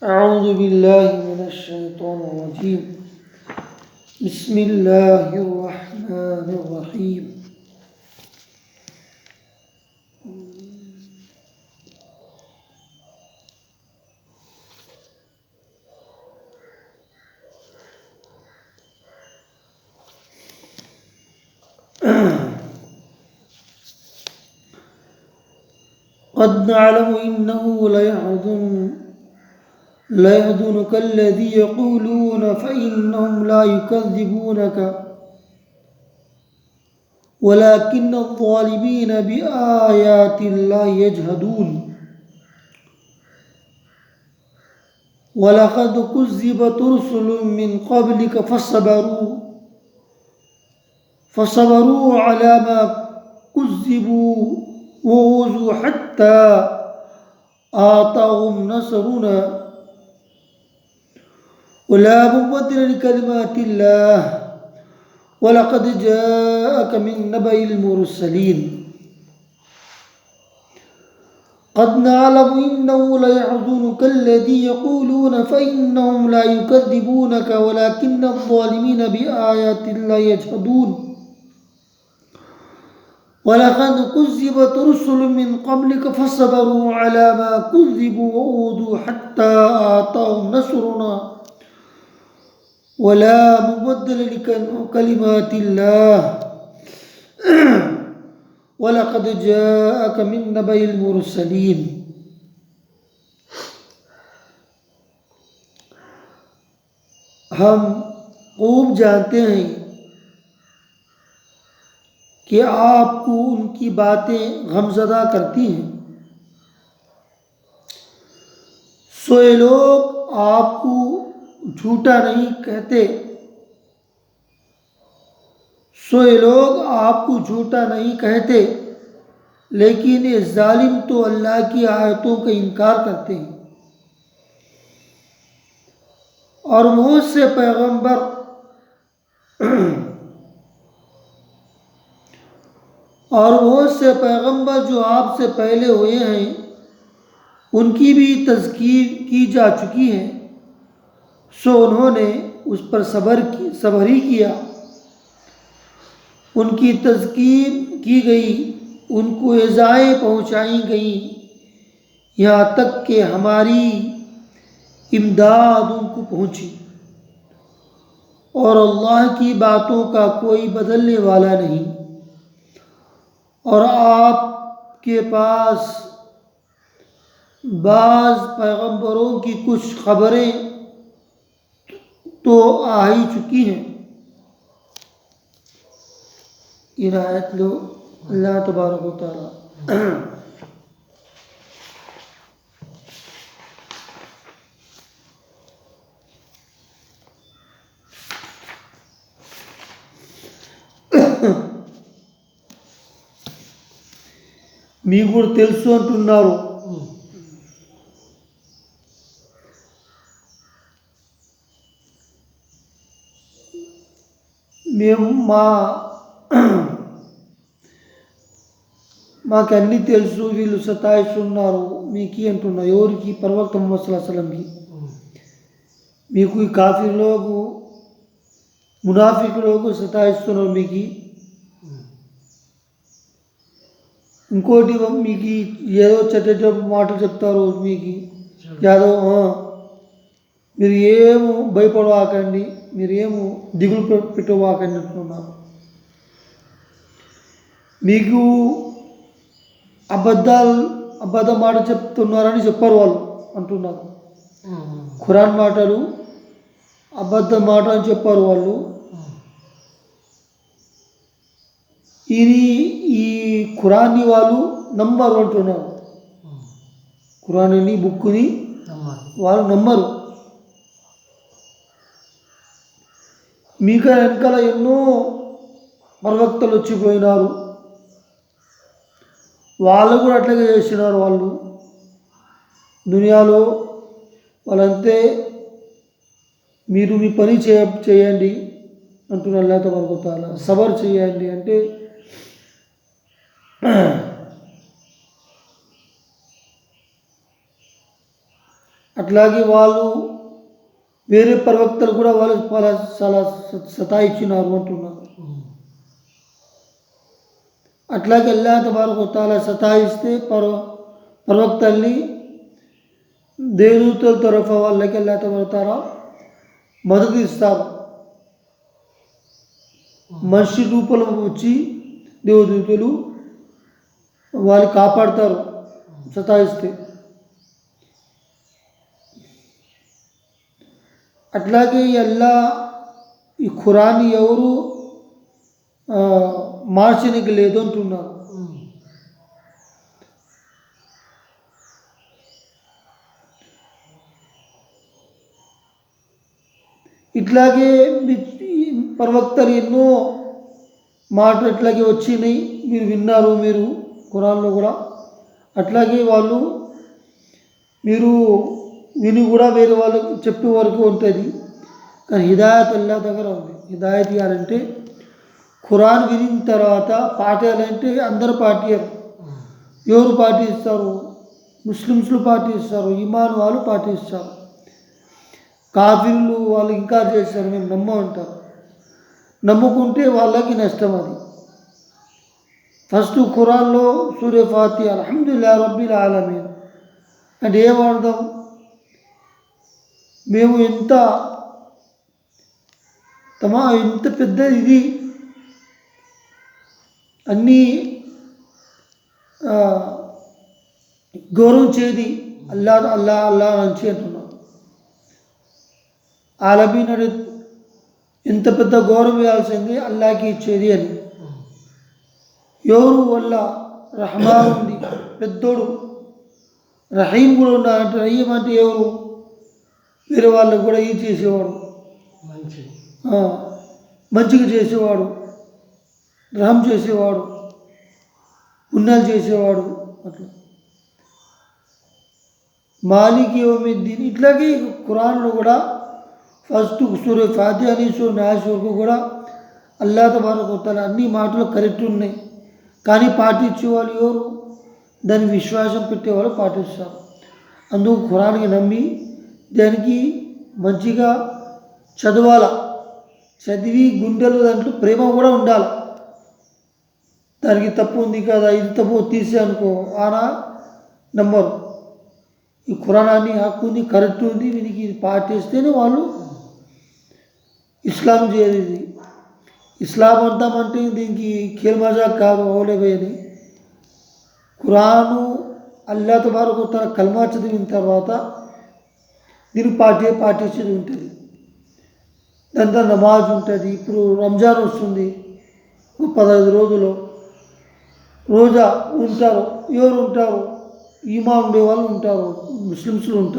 أعوذ بالله من الشيطان الرجيم. بسم الله الرحمن الرحيم. قد نعلم إنه ليحزنك الذي يقولون فإنهم لا يكذبونك ولكن الظالمين بآيات الله يجحدون ولقد كذبت رسل من قبلك فصبروا على ما كذبوا وأوذوا حتى آتاهم نصرنا ولا مبدل لكلمات الله ولقد جاءك من نبأ المرسلين قد نعلم إنه ليحزنك الذي يقولون فإنهم لا يكذبونك ولكن الظالمين بآيات الله يجحدون ولقد كذبت رسل من قبلك فصبروا على ما كذبوا وأوذوا حتى آتاهم نصرنا ولا مبدل لكلمات الله وَلَقَدْ جَاءَكَ مِن نَبَإِ الْمُرْسَلِينَ. ہم خوب جانتے ہیں کہ آپ کو ان کی باتیں غمزدہ کرتی ہیں، سو یہ لوگ آپ کو جھوٹا نہیں کہتے، لیکن یہ ظالم تو اللہ کی آیتوں کا انکار کرتے ہیں اور بہت سے پیغمبر جو آپ سے پہلے ہوئے ہیں ان کی بھی تذکیر کی جا چکی ہے، سو انہوں نے اس پر صبر ہی کیا، ان کی تذکیر کی گئی، ان کو ایذائیں پہنچائی گئیں، یہاں تک کہ ہماری امداد ان کو پہنچی، اور اللہ کی باتوں کا کوئی بدلنے والا نہیں، اور آپ کے پاس بعض پیغمبروں کی کچھ خبریں تو آ ہی چکی ہیں۔ یہ آیت لو اللہ تبارک و تعالی మీకు కూడా తెలుసు అంటున్నారు. మేము మాకు అన్నీ తెలుసు, వీళ్ళు సతాయిస్తున్నారు మీకు అంటున్నారు. ఎవరికి? ప్రవక్త ముహమ్మద్ సల్లల్లాహు అలైహి వసల్లంకి. మీకు ఈ కాఫీర్ లోగు మునాఫిక్ లోగు సతాయిస్తున్నారు మీకు. ఇంకోటి మీకు ఏదో చెడ్డ మాటలు చెప్తారు మీకు. మీరు ఏమో భయపడవాకండి, మీరు ఏమో దిగులు పెట్టవాకండి అంటున్నారు. మీకు అబద్ధ మాట చెప్తున్నారని చెప్పారు వాళ్ళు అంటున్నారు. ఖురాన్ మాటలు అబద్ధ మాట అని చెప్పారు వాళ్ళు. ఈ ఖురాన్ని వాళ్ళు నమ్మరు అంటున్నారు. ఖురాన్ని బుక్కుని వాళ్ళు నమ్మరు. మీకు వెనకాల ఎన్నో ప్రవక్తలు వచ్చిపోయినారు, వాళ్ళు కూడా అట్లాగే చేస్తున్నారు. వాళ్ళు దునియాలో వాళ్ళంతే. మీరు మీ పని చేయండి అంటున్నారు అల్లాహ్ తబారక వ తఆలా. సబర్ చేయండి అంటే అట్లాగే వాళ్ళు వేరే ప్రవక్తలు కూడా వాళ్ళు చాలా సతాయించినారు అంటున్నారు. అట్లాగే అల్లాహ్ తబారక వ తఆలా సతాయిస్తే ప్రవక్తల్ని దేవదూతల తరఫు వాళ్ళకి అల్లాహ్ తబారక వ తఆలా మద్దతు ఇస్తారు. మనిషి రూపంలో వచ్చి దేవదూతలు వాళ్ళు కాపాడతారు సతాయిస్తే. అట్లాగే ఈ ఖురాన్ ఎవరు మార్చనికి లేదు అంటున్నారు. ఇట్లాగే ప్రవక్తలు ఎన్నో మాటలు ఇట్లాగే వచ్చినాయి, మీరు విన్నారు, మీరు ఖురాన్లో కూడా. అట్లాగే వాళ్ళు మీరు విని కూడా వేరే వాళ్ళకు చెప్పే వరకు ఉంటుంది. కానీ హిదాయత్ అల్లాహ్ దగ్గర ఉంది. హిదాయత్ ఇవ్వాలంటే ఖురాన్ వినిన తర్వాత పాటించాలంటే అందరూ పాటించరు. ఎవరు పాటిస్తారు? ముస్లిమ్స్లు పాటిస్తారు, ఈమాన్ వాళ్ళు పాటిస్తారు. కాఫీర్లు వాళ్ళు ఇంకా చేస్తారు, మేము నమ్మమంటారు. నమ్ముకుంటే వాళ్ళకి నష్టం. అది ఫస్ట్ ఖురాన్లో సూరే ఫాతిహా అల్హమ్దులిల్లాహి రబ్బిల్ ఆలమీన్ అంటే ఏం అర్థం? మేము ఎంత పెద్ద ఇది అన్నీ గౌరవించేది అల్లా అల్లా అల్లా నుంచి అంటున్నాం. ఆలమీన్ అంటే ఎంత పెద్ద గౌరవం ఇవ్వాల్సింది అల్లాకి ఇచ్చేది అని. ఎవరు వల్ల రహమాన్ ఉంది, పెద్దోడు. రహీం కూడా ఉన్నారంటే రహీం అంటే ఎవరు? వేరే వాళ్ళకు కూడా ఇది చేసేవాడు, మంచిగా చేసేవాడు, రహం చేసేవాడు, పుణ్యాలు చేసేవాడు. అట్లా మాలిక్ యౌమిద్దీన్. ఇట్లాగే ఖురాన్లో కూడా ఫస్ట్ సూరే ఫాతిహా అని సూరే నాస్ వరకు కూడా అల్లాహ్ తబారక వ తఆలా అన్ని మాటలు కరెక్ట్ ఉన్నాయి. కానీ పాటించే వాళ్ళు ఎవరు? దాని విశ్వాసం పెట్టేవాళ్ళు పాటిస్తారు. అందుకు ఖురాన్కి నమ్మి దానికి మంచిగా చదవాల. చదివి గుండెలు దాంట్లో ప్రేమ కూడా ఉండాలి. దానికి తప్పు ఉంది కదా, ఇది తప్పు తీసే అనుకో ఆనా నమ్మరు. ఈ ఖురానాన్ని హక్కు ఉంది, కరెక్ట్ ఉంది, వీనికి ఇది పాటిస్తేనే వాళ్ళు ఇస్లాం చేరేది. ఇస్లాం అంటామంటే దీనికి ఖేల్ మజాక్ కాదు, ఓలేబోయని. ఖురాను అల్లాహ్ తబారక వ తఆలా కల్మా చదివిన తర్వాత దీన్ని పాటించేది ఉంటుంది. దాని తర్వాత నమాజ్ ఉంటుంది. ఇప్పుడు రంజాన్ వస్తుంది, 15 రోజులు రోజా ఉంటారు. ఎవరు ఉంటారు? ఈమాన్ ఉండే వాళ్ళు ఉంటారు, ముస్లిమ్స్లు ఉంటారు.